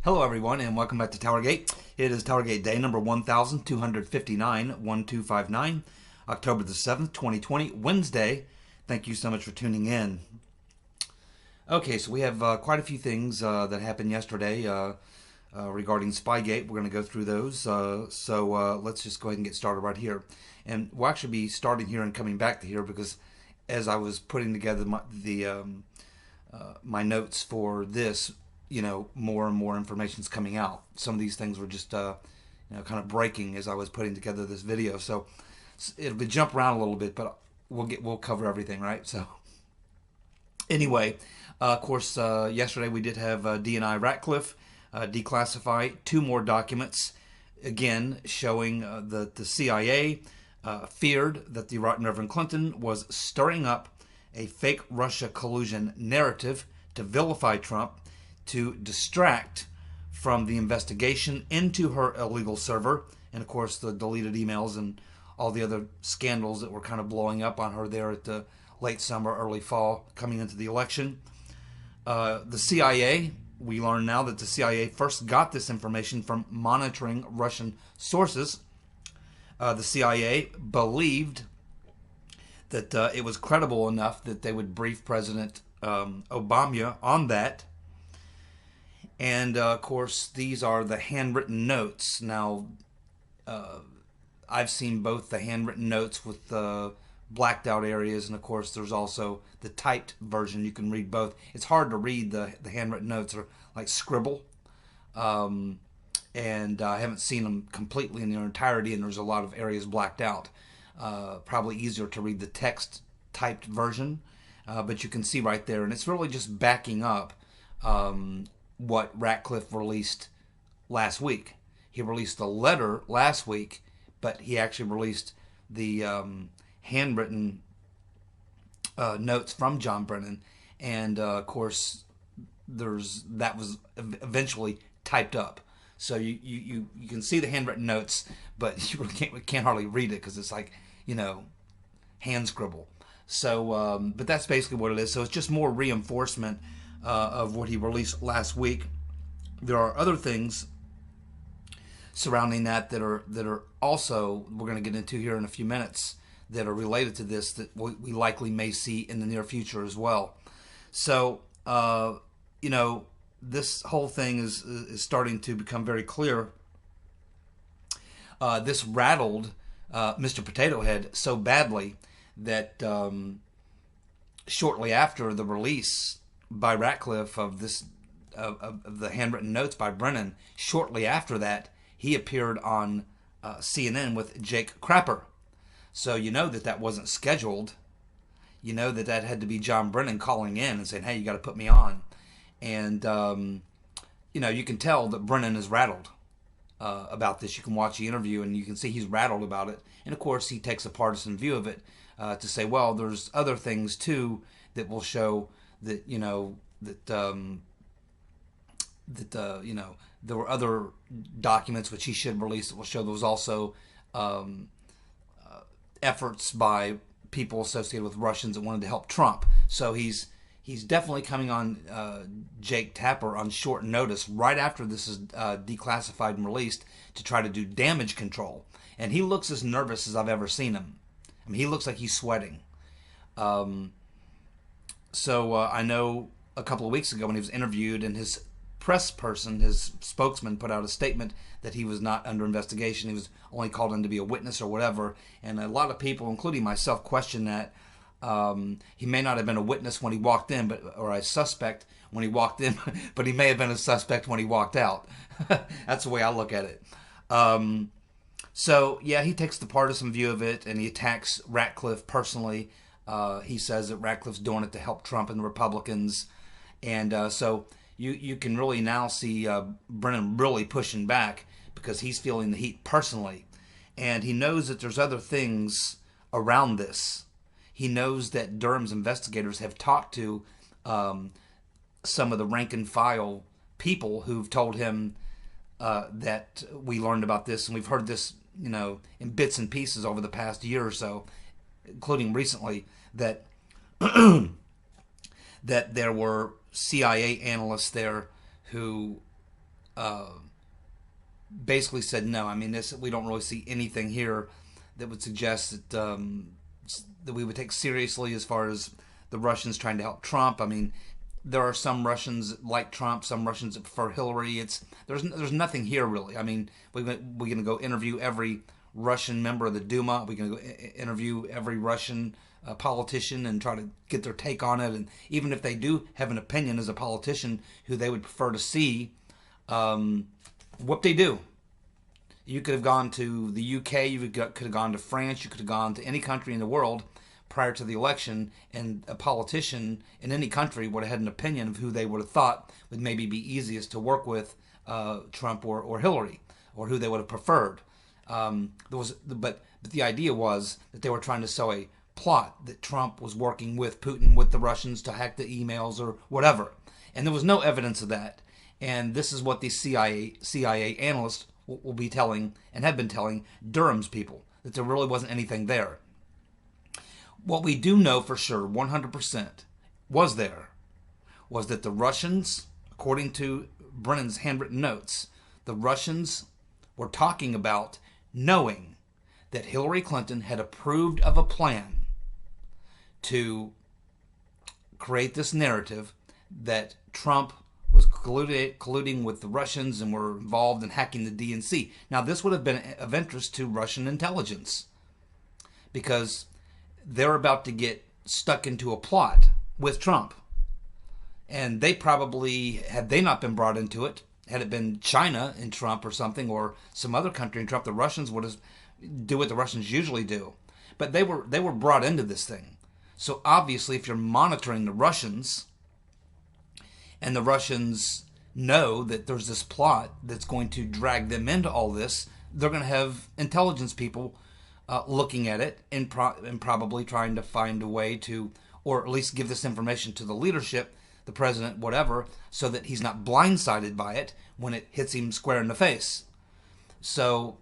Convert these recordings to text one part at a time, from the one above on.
Hello everyone and welcome back to TowerGate. It is TowerGate day number 1259, 1259, October the 7th, 2020, Wednesday. Thank you so much for tuning in. Okay, so we have quite a few things that happened yesterday regarding Spygate. We're going to go through those. So let's just go ahead and get started right here. And we'll actually be starting here and coming back to here because as I was putting together my notes for this, more and more information is coming out. Some of these things were just, kind of breaking as I was putting together this video. So it'll be jump around a little bit, but we'll cover everything, right? So anyway, of course, yesterday we did have DNI Ratcliffe declassify two more documents, again showing that the CIA feared that the right Reverend Clinton was stirring up a fake Russia collusion narrative to vilify Trump, to distract from the investigation into her illegal server, and of course the deleted emails and all the other scandals that were kind of blowing up on her there at the late summer, early fall, coming into the election. The CIA, we learn now that the CIA first got this information from monitoring Russian sources. The CIA believed that it was credible enough that they would brief President Obama on that. And, of course, these are the handwritten notes. Now, I've seen both the handwritten notes with the blacked out areas, and, of course, there's also the typed version. You can read both. It's hard to read the handwritten notes. Are like scribble. And I haven't seen them completely in their entirety, and there's a lot of areas blacked out. Probably easier to read the text typed version, but you can see right there, and it's really just backing up what Ratcliffe released last week. He released a letter last week, but he actually released the handwritten notes from John Brennan, and of course, that was eventually typed up. So you can see the handwritten notes, but you really can't hardly read it because it's like hand scribble. So, but that's basically what it is. So it's just more reinforcement of what he released last week. There are other things surrounding that are also, we're going to get into here in a few minutes, that are related to this that we likely may see in the near future as well. So, this whole thing is starting to become very clear. This rattled Mr. Potato Head so badly that shortly after the release by Ratcliffe of this of the handwritten notes by Brennan, shortly after that he appeared on CNN with Jake Crapper. So that wasn't scheduled. That had to be John Brennan calling in and saying, "Hey, you got to put me on." And you can tell that Brennan is rattled about this. You can watch the interview and you can see he's rattled about it. And of course, he takes a partisan view of it to say, well, there's other things too that will show that there were other documents which he should release that will show there was also efforts by people associated with Russians that wanted to help Trump. So he's definitely coming on Jake Tapper on short notice right after this is declassified and released to try to do damage control. And he looks as nervous as I've ever seen him. I mean, he looks like he's sweating. So I know a couple of weeks ago when he was interviewed, and his press person, his spokesman, put out a statement that he was not under investigation. He was only called in to be a witness or whatever. And a lot of people, including myself, question that. He may not have been a witness when he walked in, or a suspect when he walked in, but he may have been a suspect when he walked out. That's the way I look at it. So yeah, he takes the partisan view of it, and he attacks Ratcliffe personally. He says that Ratcliffe's doing it to help Trump and the Republicans, and so you can really now see Brennan really pushing back because he's feeling the heat personally, and he knows that there's other things around this. He knows that Durham's investigators have talked to some of the rank and file people who've told him that we learned about this, and we've heard this, in bits and pieces over the past year or so, including recently, that that there were CIA analysts there who basically said no. I mean, we don't really see anything here that would suggest that we would take seriously as far as the Russians trying to help Trump. I mean, there are some Russians that like Trump, some Russians that prefer Hillary. There's nothing here really. I mean, we're going to go interview every Russian member of the Duma. We're going to go interview every Russian politician and try to get their take on it. And even if they do have an opinion as a politician who they would prefer to see, what they do. You could have gone to the UK, you could have gone to France, you could have gone to any country in the world prior to the election, and a politician in any country would have had an opinion of who they would have thought would maybe be easiest to work with, Trump or Hillary, or who they would have preferred. But the idea was that they were trying to sow a plot that Trump was working with Putin, with the Russians, to hack the emails or whatever. And there was no evidence of that. And this is what the CIA analysts will be telling, and have been telling, Durham's people, that there really wasn't anything there. What we do know for sure, 100%, was that the Russians, according to Brennan's handwritten notes, the Russians were talking about knowing that Hillary Clinton had approved of a plan to create this narrative that Trump was colluding with the Russians and were involved in hacking the DNC. Now, this would have been of interest to Russian intelligence because they're about to get stuck into a plot with Trump. And they probably, had they not been brought into it, had it been China in Trump or something, or some other country in Trump, the Russians would have do what the Russians usually do. But they were brought into this thing. So obviously, if you're monitoring the Russians, and the Russians know that there's this plot that's going to drag them into all this, they're going to have intelligence people looking at it and probably trying to find a way to, or at least give this information to the leadership, the president, whatever, so that he's not blindsided by it when it hits him square in the face. So,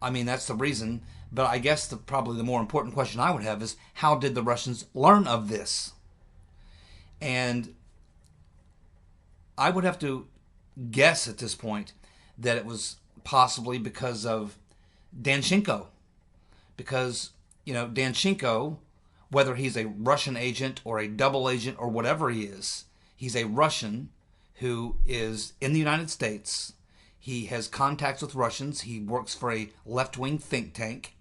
I mean, that's the reason. But I guess probably the more important question I would have is, how did the Russians learn of this? And I would have to guess at this point that it was possibly because of Danchenko. Because, Danchenko, whether he's a Russian agent or a double agent or whatever he is, he's a Russian who is in the United States. He has contacts with Russians. He works for a left-wing think tank.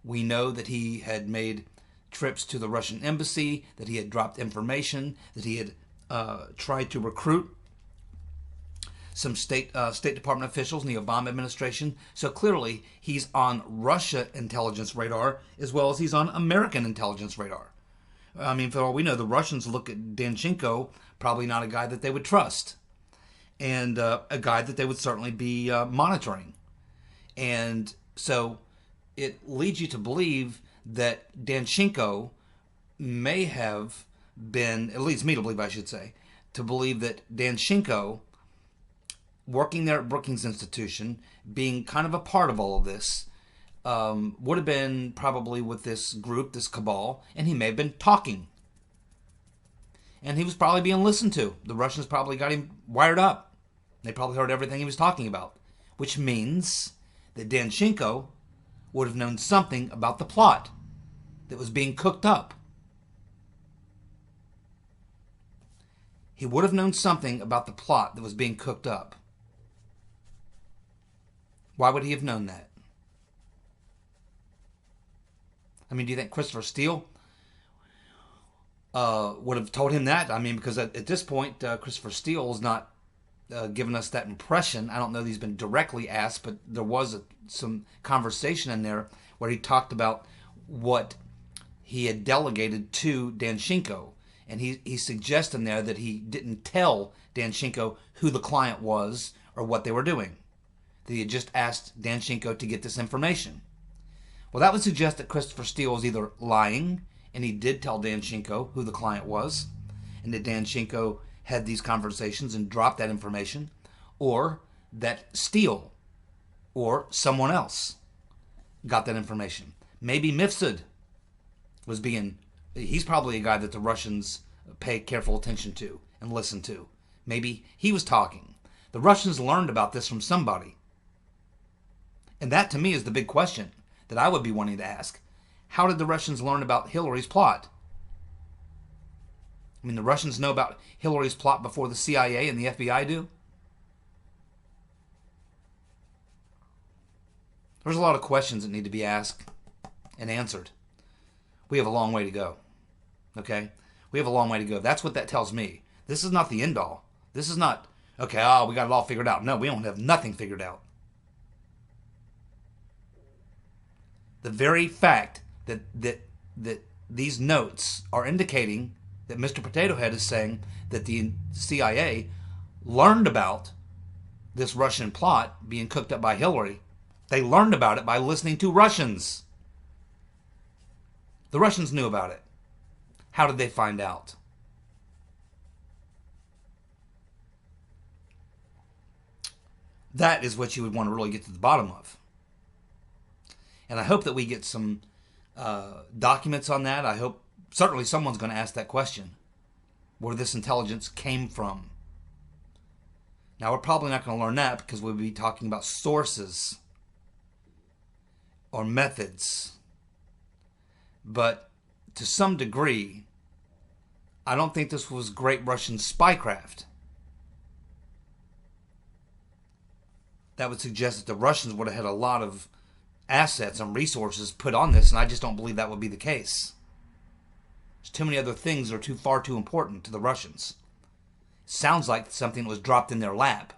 We know that he had made trips to the Russian embassy, that he had dropped information, that he had tried to recruit some State Department officials in the Obama administration. So clearly, he's on Russia intelligence radar as well as he's on American intelligence radar. I mean, for all we know, the Russians look at Danchenko, probably not a guy that they would trust, and a guy that they would certainly be monitoring. And so it leads you to believe that Danchenko may have been, it leads me to believe, I should say, to believe that Danchenko, working there at Brookings Institution, being kind of a part of all of this, would have been probably with this group, this cabal, and he may have been talking. And he was probably being listened to. The Russians probably got him wired up. They probably heard everything he was talking about, which means that Danchenko would have known something about the plot that was being cooked up. He would have known something about the plot that was being cooked up. Why would he have known that? I mean, do you think Christopher Steele would have told him that? I mean, because at this point, Christopher Steele is not given us that impression. I don't know that he's been directly asked, but there was some conversation in there where he talked about what he had delegated to Danchenko. And he suggests in there that he didn't tell Danchenko who the client was or what they were doing. That he had just asked Danchenko to get this information. Well, that would suggest that Christopher Steele was either lying, and he did tell Danchenko who the client was, and that Danchenko had these conversations and dropped that information, or that Steele or someone else got that information. Maybe Mifsud was he's probably a guy that the Russians pay careful attention to and listen to. Maybe he was talking. The Russians learned about this from somebody. And that, to me, is the big question that I would be wanting to ask. How did the Russians learn about Hillary's plot? I mean, the Russians know about Hillary's plot before the CIA and the FBI do? There's a lot of questions that need to be asked and answered. We have a long way to go. Okay? We have a long way to go. That's what that tells me. This is not the end all. This is not, okay, we got it all figured out. No, we don't have nothing figured out. The very fact that these notes are indicating that Mr. Potato Head is saying that the CIA learned about this Russian plot being cooked up by Hillary. They learned about it by listening to Russians. The Russians knew about it. How did they find out? That is what you would want to really get to the bottom of. And I hope that we get some documents on that. I hope certainly someone's going to ask that question, where this intelligence came from. Now, we're probably not going to learn that because we'll be talking about sources or methods. But to some degree, I don't think this was great Russian spycraft. That would suggest that the Russians would have had a lot of assets and resources put on this, and I just don't believe that would be the case. There's too many other things that are far too important to the Russians. Sounds like something that was dropped in their lap.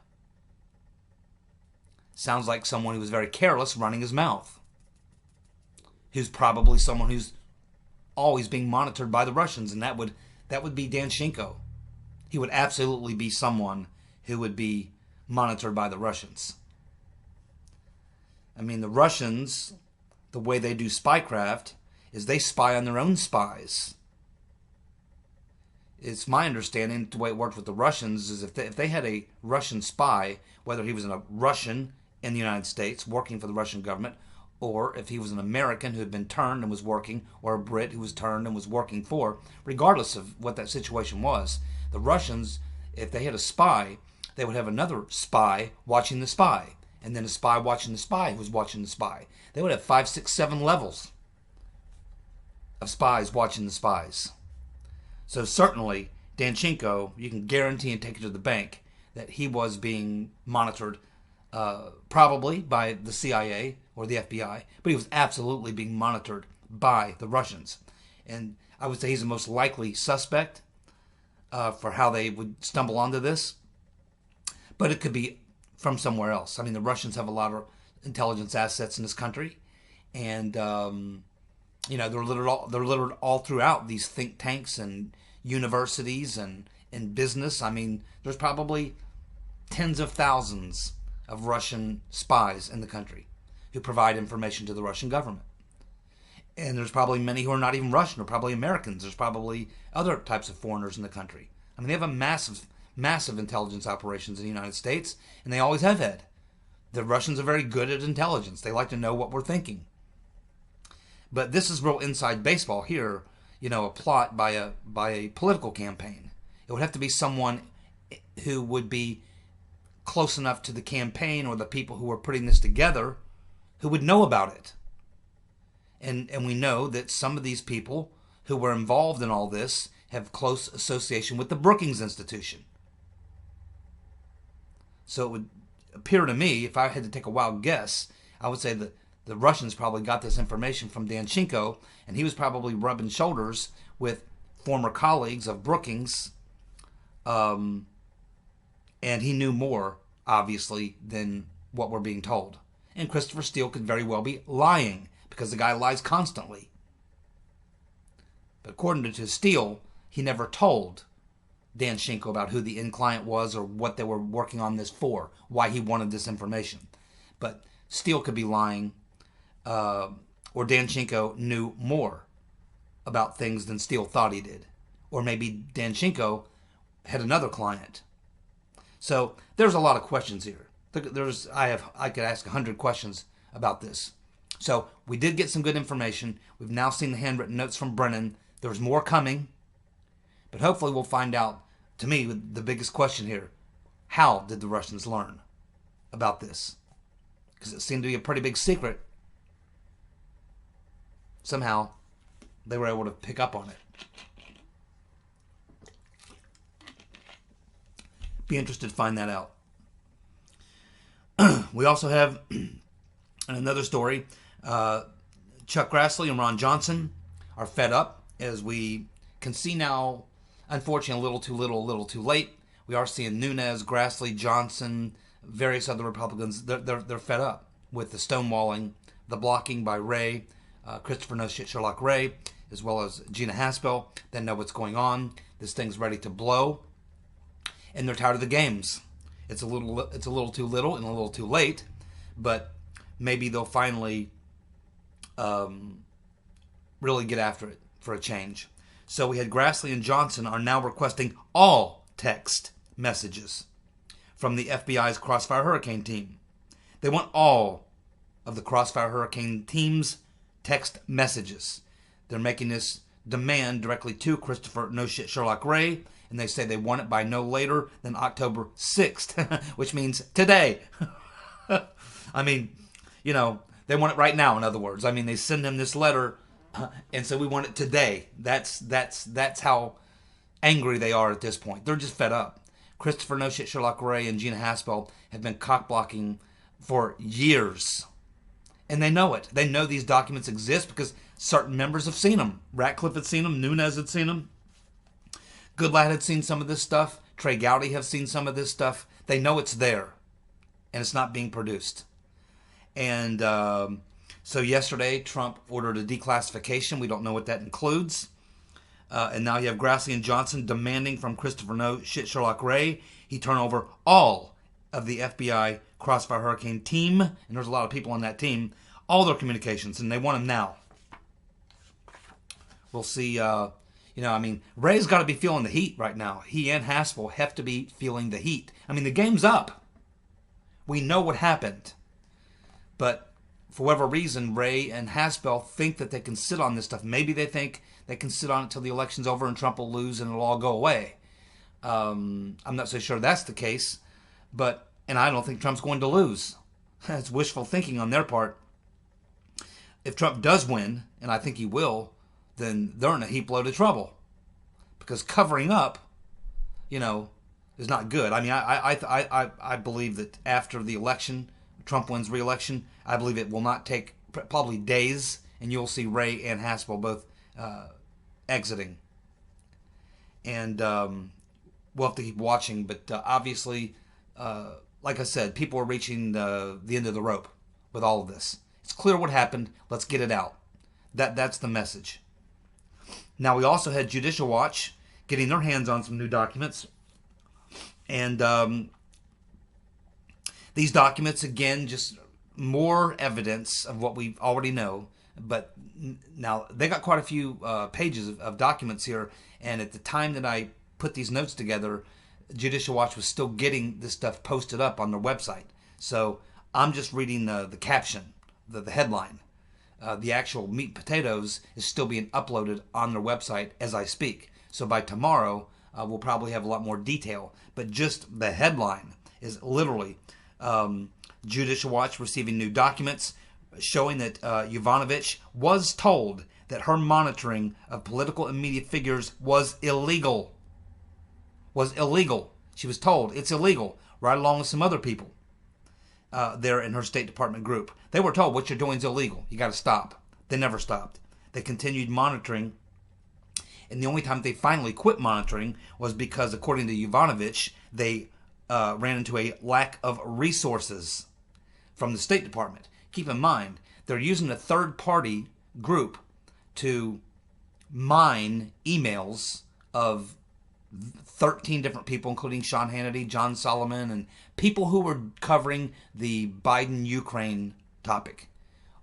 Sounds like someone who was very careless running his mouth. Who's probably someone who's always being monitored by the Russians, and that would be Danchenko. He would absolutely be someone who would be monitored by the Russians. I mean, the Russians, the way they do spycraft is they spy on their own spies. It's my understanding the way it worked with the Russians is if they had a Russian spy, whether he was a Russian in the United States working for the Russian government, or if he was an American who had been turned and was working, or a Brit who was turned and was working for, regardless of what that situation was, the Russians, if they had a spy, they would have another spy watching the spy, and then a spy watching the spy who was watching the spy. They would have 5, 6, 7 levels of spies watching the spies. So certainly, Danchenko, you can guarantee and take it to the bank that he was being monitored probably by the CIA or the FBI, but he was absolutely being monitored by the Russians. And I would say he's the most likely suspect for how they would stumble onto this. But it could be from somewhere else. I mean, the Russians have a lot of intelligence assets in this country, and they're littered all throughout these think tanks and universities and in business. I mean, there's probably tens of thousands of Russian spies in the country who provide information to the Russian government. And there's probably many who are not even Russian, or probably Americans. There's probably other types of foreigners in the country. I mean, they have a massive intelligence operations in the United States, and they always have had. The Russians are very good at intelligence. They like to know what we're thinking. But this is real inside baseball here, a plot by a political campaign. It would have to be someone who would be close enough to the campaign or the people who are putting this together who would know about it. And we know that some of these people who were involved in all this have close association with the Brookings Institution. So it would appear to me, if I had to take a wild guess, I would say that the Russians probably got this information from Danchenko, and he was probably rubbing shoulders with former colleagues of Brookings, and he knew more, obviously, than what we're being told. And Christopher Steele could very well be lying, because the guy lies constantly. But according to Steele, he never told Danchenko about who the end client was or what they were working on this for, why he wanted this information. But Steele could be lying, or Danchenko knew more about things than Steele thought he did. Or maybe Danchenko had another client. So there's a lot of questions here. I could ask 100 questions about this. So we did get some good information. We've now seen the handwritten notes from Brennan. There's more coming. But hopefully we'll find out, to me, the biggest question here. How did the Russians learn about this? Because it seemed to be a pretty big secret. Somehow, they were able to pick up on it. Be interested to find that out. We also have another story. Chuck Grassley and Ron Johnson are fed up, as we can see now. Unfortunately, a little too little, a little too late. We are seeing Nunes, Grassley, Johnson, various other Republicans. They're fed up with the stonewalling, the blocking by Ray, Christopher No Shit Sherlock Ray, as well as Gina Haspel. They know what's going on. This thing's ready to blow, and they're tired of the games. It's a little too little and a little too late, but maybe they'll finally really get after it for a change. So we had Grassley and Johnson are now requesting all text messages from the FBI's Crossfire Hurricane team. They want all of the Crossfire Hurricane team's text messages. They're making this demand directly to Christopher No Shit Sherlock Ray, and they say they want it by no later than October 6th, which means today. I mean, you know, they want it right now, in other words. I mean, they send him this letter, and so we want it today. That's how angry they are at this point. They're just fed up. Christopher No Shit Sherlock Ray and Gina Haspel have been cock-blocking for years. And they know it. They know these documents exist because certain members have seen them. Ratcliffe had seen them. Nunes had seen them. Goodlad had seen some of this stuff. Trey Gowdy have seen some of this stuff. They know it's there. And it's not being produced. And so yesterday, Trump ordered a declassification. We don't know what that includes. And now you have Grassley and Johnson demanding from Christopher No Shit Sherlock Ray he turn over all of the FBI Crossfire Hurricane team, and there's a lot of people on that team, all their communications, and they want them now. We'll see. I mean, Ray's got to be feeling the heat right now. He and Haspel have to be feeling the heat. I mean, the game's up. We know what happened. But for whatever reason, Ray and Haspel think that they can sit on this stuff. Maybe they think they can sit on it till the election's over and Trump will lose and it'll all go away. I'm not so sure that's the case. And I don't think Trump's going to lose. That's wishful thinking on their part. If Trump does win, and I think he will, then they're in a heap load of trouble. Because covering up, is not good. I mean, I believe that after the election, Trump wins re-election, I believe it will not take probably days, and you'll see Ray and Haspel both exiting. And we'll have to keep watching, but obviously, like I said, people are reaching the end of the rope with all of this. It's clear what happened. Let's get it out. That's the message. Now, we also had Judicial Watch getting their hands on some new documents. And these documents, again, just more evidence of what we already know. But now, they got quite a few pages of documents here. And at the time that I put these notes together, Judicial Watch was still getting this stuff posted up on their website. So I'm just reading the caption, the headline. The actual meat and potatoes is still being uploaded on their website as I speak. So by tomorrow, we'll probably have a lot more detail. But just the headline is literally Judicial Watch receiving new documents showing that Yovanovitch was told that her monitoring of political and media figures was illegal. She was told it's illegal, right along with some other people there in her State Department group. They were told what you're doing is illegal. You got to stop. They never stopped. They continued monitoring. And the only time they finally quit monitoring was because, according to Yovanovitch, they ran into a lack of resources from the State Department. Keep in mind, they're using a third-party group to mine emails of 13 different people, including Sean Hannity, John Solomon, and people who were covering the Biden-Ukraine topic.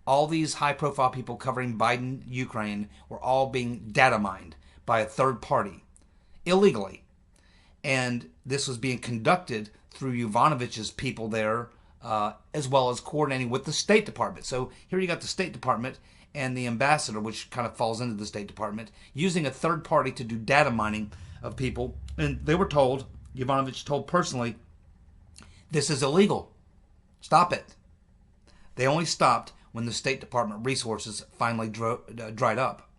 All these high-profile people covering Biden-Ukraine were all being data mined by a third party, illegally. And this was being conducted through Yovanovitch's people there, as well as coordinating with the State Department. So here you got the State Department and the ambassador, which kind of falls into the State Department, using a third party to do data mining of people. And they were told, Yovanovitch told personally, This is illegal. Stop it. They only stopped when the State Department resources finally dried up.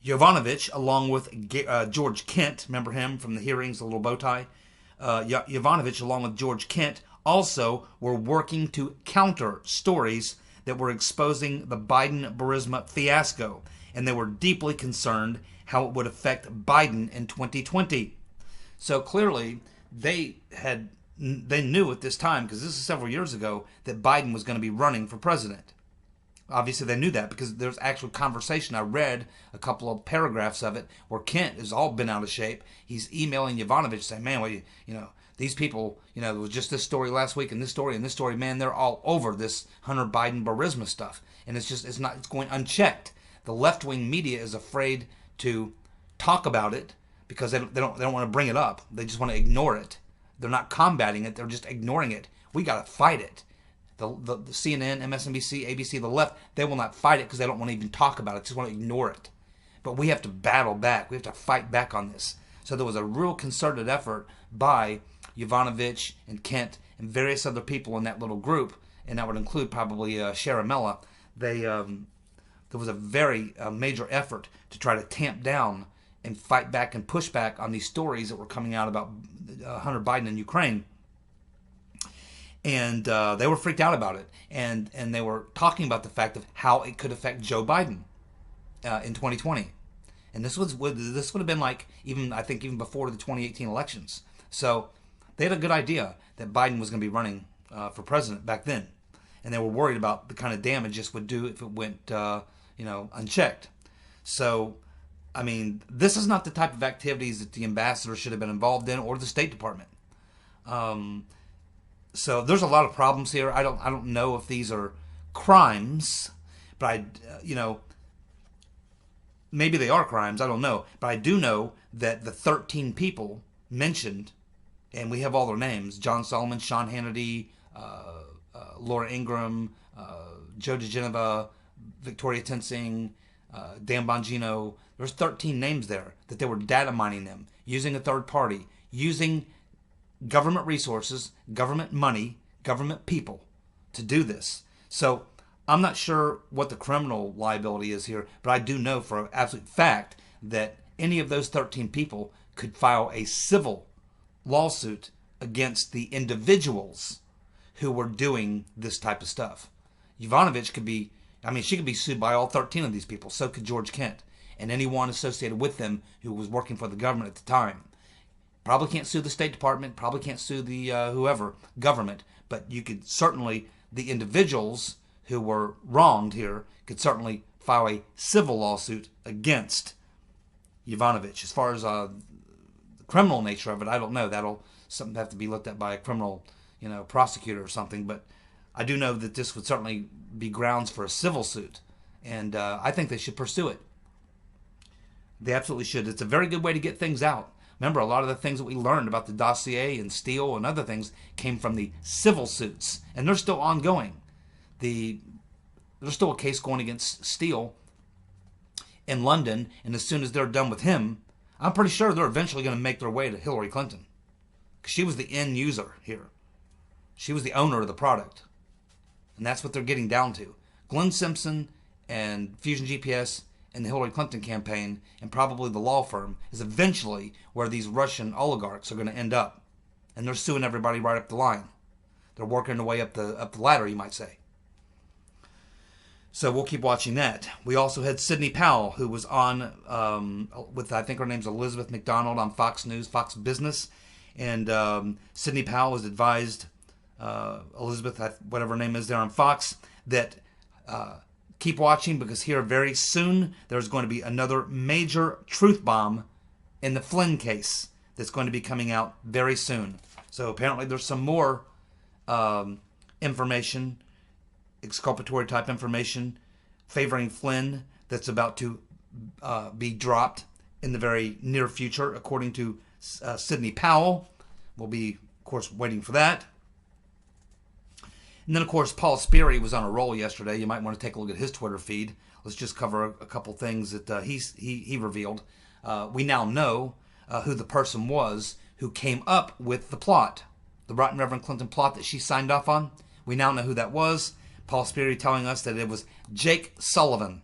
Yovanovitch, along with George Kent, remember him from the hearings, the little bow tie? Yovanovitch, along with George Kent, also were working to counter stories that were exposing the Biden-Burisma fiasco, and they were deeply concerned how it would affect Biden in 2020. So clearly, they knew at this time, because this is several years ago, that Biden was going to be running for president. Obviously, they knew that because there's actual conversation. I read a couple of paragraphs of it where Kent has all been out of shape. He's emailing Yovanovitch saying, man, well, these people, there was just this story last week and this story, man, they're all over this Hunter Biden-Burisma stuff. And it's going unchecked. The left-wing media is afraid to talk about it because they don't want to bring it up. They just want to ignore it. They're not combating it. They're just ignoring it. We got to fight it. The CNN, MSNBC, ABC, the left, they will not fight it because they don't want to even talk about it. They just want to ignore it. But we have to battle back. We have to fight back on this. So there was a real concerted effort by Yovanovitch and Kent and various other people in that little group, and that would include probably Sharamella. There was a very major effort to try to tamp down and fight back and push back on these stories that were coming out about Hunter Biden in Ukraine. And they were freaked out about it. And they were talking about the fact of how it could affect Joe Biden in 2020. And this would have been like even before the 2018 elections. So they had a good idea that Biden was going to be running for president back then. And they were worried about the kind of damage this would do if it went unchecked. So, I mean, this is not the type of activities that the ambassador should have been involved in, or the State Department. So there's a lot of problems here. I don't know if these are crimes, but maybe they are crimes. I don't know, but I do know that the 13 people mentioned, and we have all their names: John Solomon, Sean Hannity, Laura Ingraham, Joe DeGeneva, Victoria Tensing, Dan Bongino. There's 13 names there that they were data mining them, using a third party, using government resources, government money, government people to do this. So I'm not sure what the criminal liability is here, but I do know for an absolute fact that any of those 13 people could file a civil lawsuit against the individuals who were doing this type of stuff. Yovanovitch she could be sued by all 13 of these people. So could George Kent and anyone associated with them who was working for the government at the time. Probably can't sue the State Department, probably can't sue the government, but you could certainly, the individuals who were wronged here could certainly file a civil lawsuit against Yovanovitch. As far as the criminal nature of it, I don't know. That'll something have to be looked at by a criminal, prosecutor or something. But I do know that this would certainly be grounds for a civil suit, and I think they should pursue it. They absolutely should. It's a very good way to get things out. Remember, a lot of the things that we learned about the dossier and Steele and other things came from the civil suits, and they're still ongoing. There's still a case going against Steele in London, and as soon as they're done with him, I'm pretty sure they're eventually going to make their way to Hillary Clinton. Because she was the end user here. She was the owner of the product. And that's what they're getting down to. Glenn Simpson and Fusion GPS and the Hillary Clinton campaign, and probably the law firm, is eventually where these Russian oligarchs are going to end up. And they're suing everybody right up the line. They're working their way up the ladder, you might say. So we'll keep watching that. We also had Sidney Powell, who was on with, I think her name's Elizabeth McDonald, on Fox News, Fox Business. And Sidney Powell has advised Elizabeth, whatever her name is there on Fox, that keep watching, because here very soon there's going to be another major truth bomb in the Flynn case that's going to be coming out very soon. So apparently there's some more information, exculpatory type information favoring Flynn that's about to be dropped in the very near future, according to Sidney Powell. We'll be, of course, waiting for that. And then, of course, Paul Sperry was on a roll yesterday. You might want to take a look at his Twitter feed. Let's just cover a couple things that he revealed. We now know who the person was who came up with the plot. the Right Reverend Clinton plot that she signed off on. We now know who that was. Paul Sperry telling us that it was Jake Sullivan.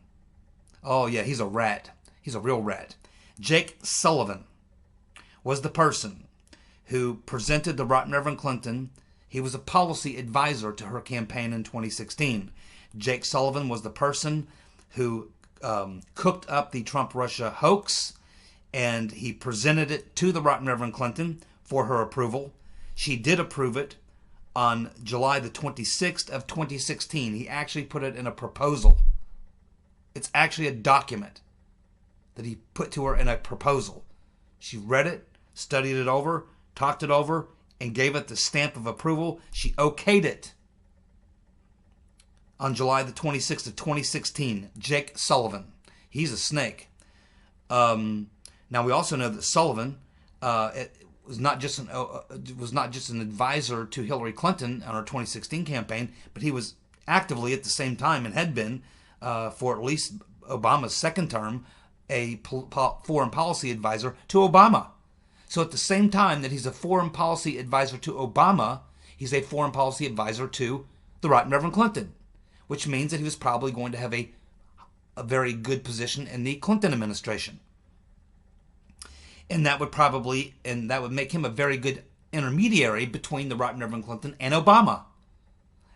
Oh yeah, he's a rat. He's a real rat. Jake Sullivan was the person who presented the Right Reverend Clinton. He was a policy advisor to her campaign in 2016. Jake Sullivan was the person who cooked up the Trump-Russia hoax, and he presented it to the Right Reverend Clinton for her approval. She did approve it on July the 26th of 2016. He actually put it in a proposal. It's actually a document that he put to her in a proposal. She read it, studied it over, talked it over, and gave it the stamp of approval. She okayed it on July the 26th of 2016. Jake Sullivan. He's a snake. Now we also know that Sullivan was not just an advisor to Hillary Clinton on her 2016 campaign, but he was actively at the same time, and had been for at least Obama's second term, a foreign policy advisor to Obama. So at the same time that he's a foreign policy advisor to Obama, he's a foreign policy advisor to the Right Reverend Clinton, which means that he was probably going to have a very good position in the Clinton administration. And that would make him a very good intermediary between the Right Reverend Clinton and Obama.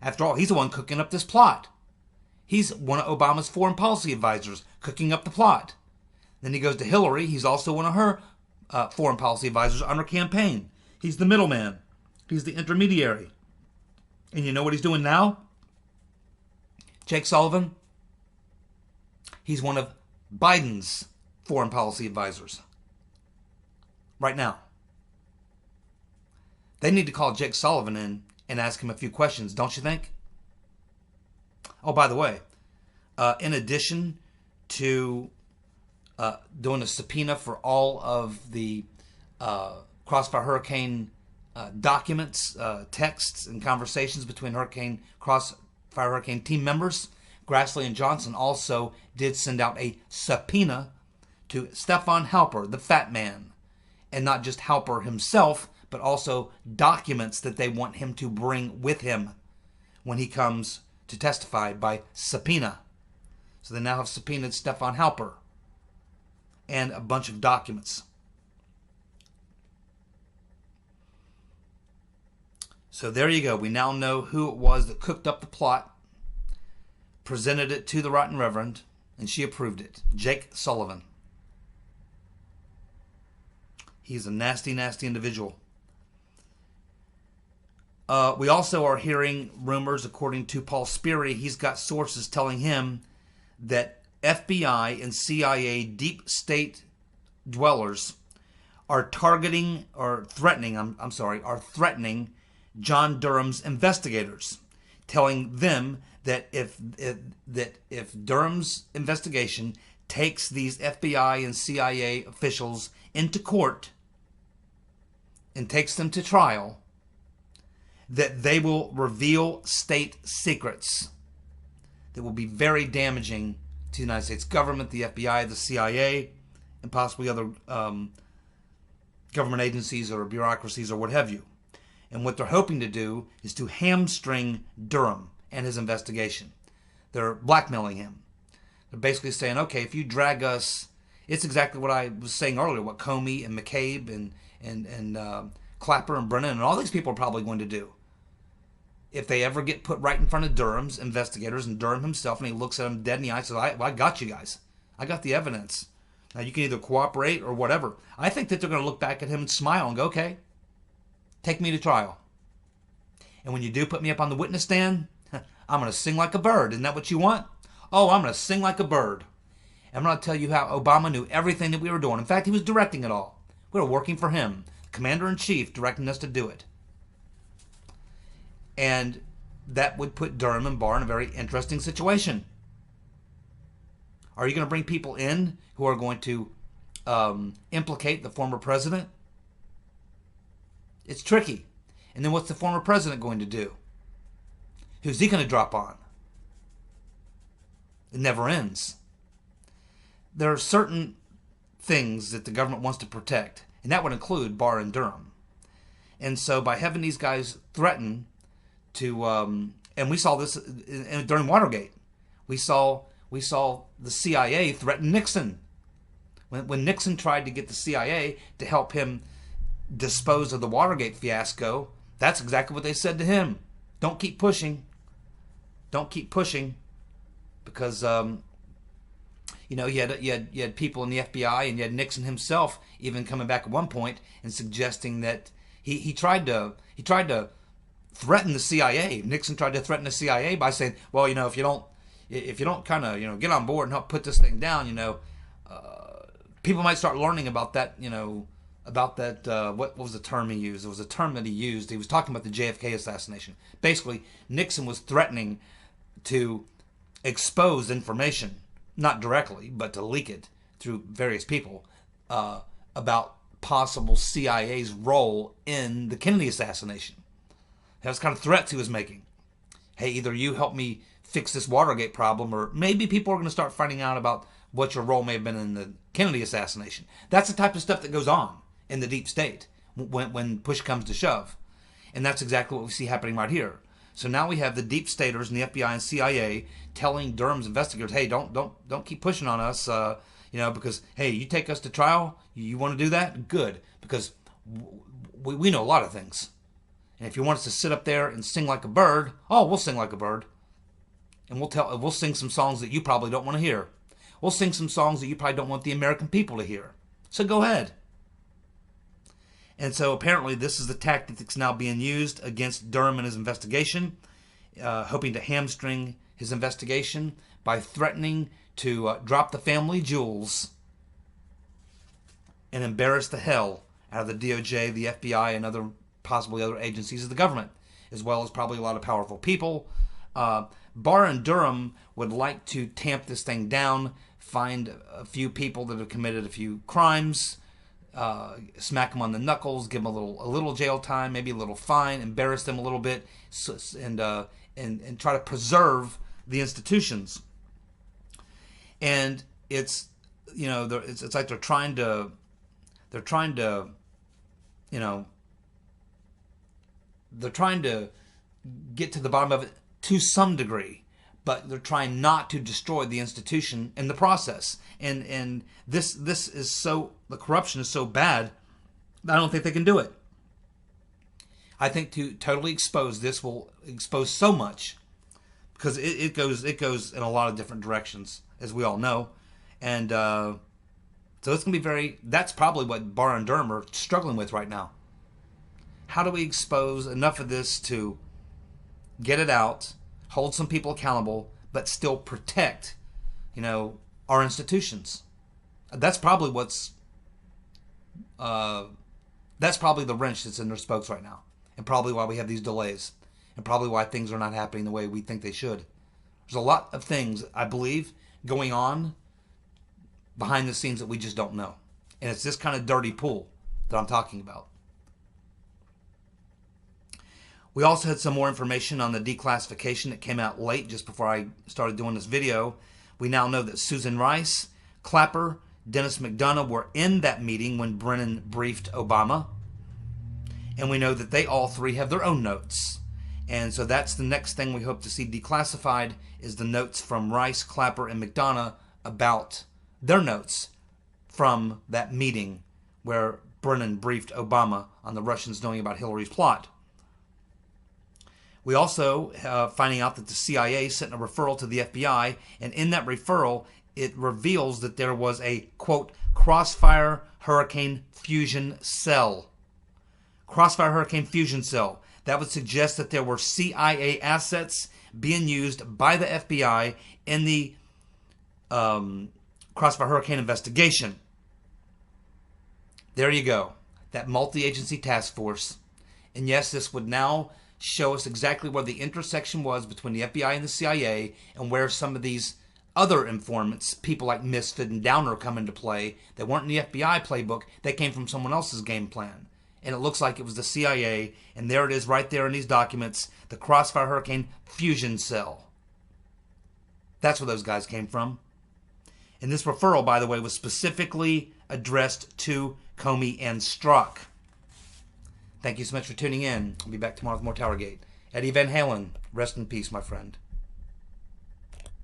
After all, he's the one cooking up this plot. He's one of Obama's foreign policy advisors cooking up the plot. Then he goes to Hillary. He's also one of her foreign policy advisors on her campaign. He's the middleman. He's the intermediary. And you know what he's doing now? Jake Sullivan? He's one of Biden's foreign policy advisors. Right now. They need to call Jake Sullivan in and ask him a few questions, don't you think? Oh, by the way, in addition to doing a subpoena for all of the Crossfire Hurricane documents, texts, and conversations between Crossfire Hurricane team members, Grassley and Johnson also did send out a subpoena to Stefan Halper, the fat man. And not just Halper himself, but also documents that they want him to bring with him when he comes to testify by subpoena. So they now have subpoenaed Stefan Halper and a bunch of documents. So there you go. We now know who it was that cooked up the plot, presented it to the Right Reverend, and she approved it. Jake Sullivan. He's a nasty, nasty individual. We also are hearing rumors, according to Paul Sperry, he's got sources telling him that FBI and CIA deep state dwellers are threatening John Durham's investigators, telling them that if Durham's investigation takes these FBI and CIA officials into court and takes them to trial, that they will reveal state secrets that will be very damaging to the United States government, the FBI, the CIA, and possibly other government agencies or bureaucracies or what have you. And what they're hoping to do is to hamstring Durham and his investigation. They're blackmailing him. They're basically saying, okay, if you drag us, it's exactly what I was saying earlier, what Comey and McCabe and Clapper and Brennan and all these people are probably going to do. If they ever get put right in front of Durham's investigators and Durham himself, and he looks at them dead in the eye and says, I got you guys. I got the evidence. Now you can either cooperate or whatever. I think that they're going to look back at him and smile and go, okay, take me to trial. And when you do put me up on the witness stand, I'm going to sing like a bird. Isn't that what you want? Oh, I'm going to sing like a bird. I'm going to tell you how Obama knew everything that we were doing. In fact, he was directing it all. We were working for him, Commander-in-Chief, directing us to do it. And that would put Durham and Barr in a very interesting situation. Are you going to bring people in who are going to implicate the former president? It's tricky. And then what's the former president going to do? Who's he going to drop on? It never ends. There are certain things that the government wants to protect, and that would include Barr and Durham. And so by having these guys threaten to, and we saw this during Watergate, we saw the CIA threaten Nixon. When Nixon tried to get the CIA to help him dispose of the Watergate fiasco, that's exactly what they said to him. Don't keep pushing. Don't keep pushing. Because, you had people in the FBI, and you had Nixon himself even coming back at one point and suggesting that he tried to threaten the CIA. Nixon tried to threaten the CIA by saying, well, if you don't kind of, get on board and help put this thing down, people might start learning about that, what was the term he used? It was a term that he used. He was talking about the JFK assassination. Basically, Nixon was threatening to expose information, not directly, but to leak it through various people, about possible CIA's role in the Kennedy assassination. That was kind of threats he was making. Hey, either you help me fix this Watergate problem, or maybe people are going to start finding out about what your role may have been in the Kennedy assassination. That's the type of stuff that goes on in the deep state when push comes to shove. And that's exactly what we see happening right here. So now we have the deep staters and the FBI and CIA telling Durham's investigators, hey, don't keep pushing on us, because, hey, you take us to trial, you want to do that? Good, because we know a lot of things. And if you want us to sit up there and sing like a bird, we'll sing like a bird. And we'll sing some songs that you probably don't want to hear. We'll sing some songs that you probably don't want the American people to hear. So go ahead. And so apparently this is the tactic that's now being used against Durham and his investigation, hoping to hamstring his investigation by threatening to drop the family jewels and embarrass the hell out of the DOJ, the FBI, and possibly other agencies of the government, as well as probably a lot of powerful people. Barr and Durham would like to tamp this thing down, find a few people that have committed a few crimes, smack them on the knuckles, give them a little jail time, maybe a little fine, embarrass them a little bit, and try to preserve the institutions. And it's like they're trying to get to the bottom of it to some degree, but they're trying not to destroy the institution in the process. And this is the corruption is so bad, I don't think they can do it. I think to totally expose this will expose so much, because it goes in a lot of different directions, as we all know. And so it's going to be that's probably what Barr and Durham are struggling with right now. How do we expose enough of this to get it out, hold some people accountable, but still protect, our institutions? That's probably that's probably the wrench that's in their spokes right now, and probably why we have these delays, and probably why things are not happening the way we think they should. There's a lot of things, I believe, going on behind the scenes that we just don't know, and it's this kind of dirty pool that I'm talking about. We also had some more information on the declassification that came out late, just before I started doing this video. We now know that Susan Rice, Clapper, Dennis McDonough were in that meeting when Brennan briefed Obama. And we know that they all three have their own notes. And so that's the next thing we hope to see declassified, is the notes from Rice, Clapper, and McDonough about their notes from that meeting where Brennan briefed Obama on the Russians knowing about Hillary's plot. We also finding out that the CIA sent a referral to the FBI, and in that referral, it reveals that there was a, quote, Crossfire Hurricane Fusion Cell. Crossfire Hurricane Fusion Cell. That would suggest that there were CIA assets being used by the FBI in the Crossfire Hurricane investigation. There you go. That multi-agency task force. And yes, this would now show us exactly where the intersection was between the FBI and the CIA, and where some of these other informants, people like Misfit and Downer, come into play. They weren't in the FBI playbook. They came from someone else's game plan. And it looks like it was the CIA, and there it is right there in these documents, the Crossfire Hurricane Fusion Cell. That's where those guys came from. And this referral, by the way, was specifically addressed to Comey and Strzok. Thank you so much for tuning in. I'll be back tomorrow with more TowerGate. Eddie Van Halen, rest in peace, my friend.